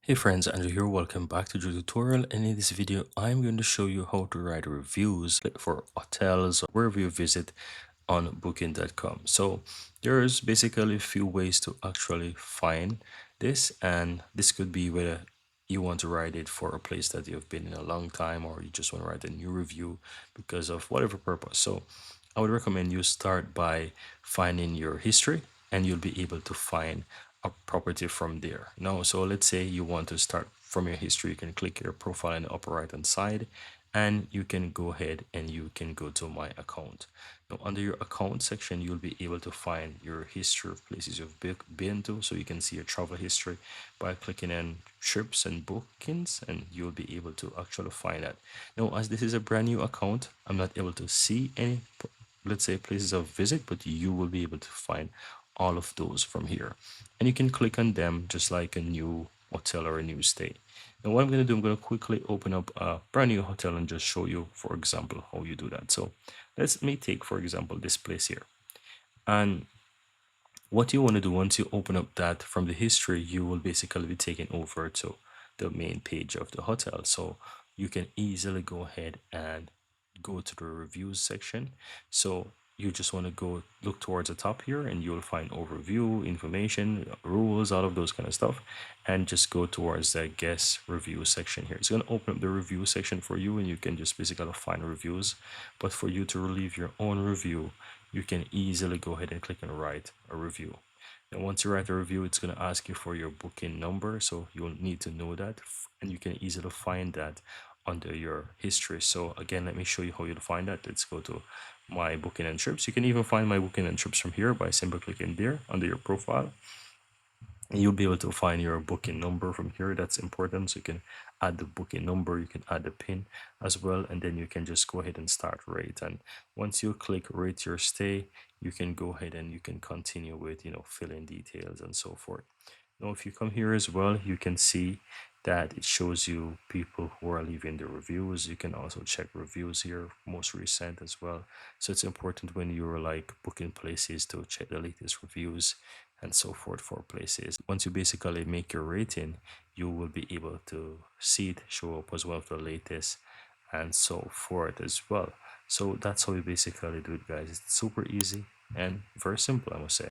Hey friends, Andrew here. Welcome back to the tutorial, and in this video I'm going to show you how to write reviews for hotels or wherever you visit on booking.com. So there's basically a few ways to actually find this, and this could be whether you want to write it for a place that you've been in a long time, or you just want to write a new review because of whatever purpose. So I would recommend you start by finding your history, and you'll be able to find a property from there. Now, so let's say you want to start from your history. You can click your profile in the upper right hand side, and you can go ahead and you can go to my account. Now, under your account section, you'll be able to find your history of places you've been to. So you can see your travel history by clicking on trips and bookings, and you'll be able to actually find that. Now, as this is a brand new account, I'm not able to see any, let's say, places of visit, but you will be able to find all of those from here, and you can click on them just like a new hotel or a new stay. Now what I'm going to do, I'm going to quickly open up a brand new hotel and just show you, for example, how you do that. So let's me take, for example, this place here. And what you want to do, once you open up that from the history, you will basically be taken over to the main page of the hotel. So you can easily go ahead and go to the reviews section. So you just want to go look towards the top here, and you'll find overview, information, rules, all of those kind of stuff, and just go towards the guest review section here. It's going to open up the review section for you, and you can just basically find reviews. But for you to leave your own review, you can easily go ahead and click and write a review. And once you write a review, it's going to ask you for your booking number, so you'll need to know that, and you can easily find that under your history. So again, let me show you how you'll find that. Let's go to my booking and trips. You can even find my booking and trips from here by simply clicking there under your profile, and you'll be able to find your booking number from here. That's important, so you can add the booking number, you can add the pin as well, and then you can just go ahead and start rate. And once you click rate your stay, you can go ahead and you can continue with, fill in details and so forth. Now if you come here as well, you can see that it shows you people who are leaving the reviews. You can also check reviews here, most recent as well. So it's important when you're like booking places to check the latest reviews and so forth for places. Once you basically make your rating, you will be able to see it show up as one of the latest and so forth as well. So that's how we basically do it, guys. It's super easy and very simple, I must say.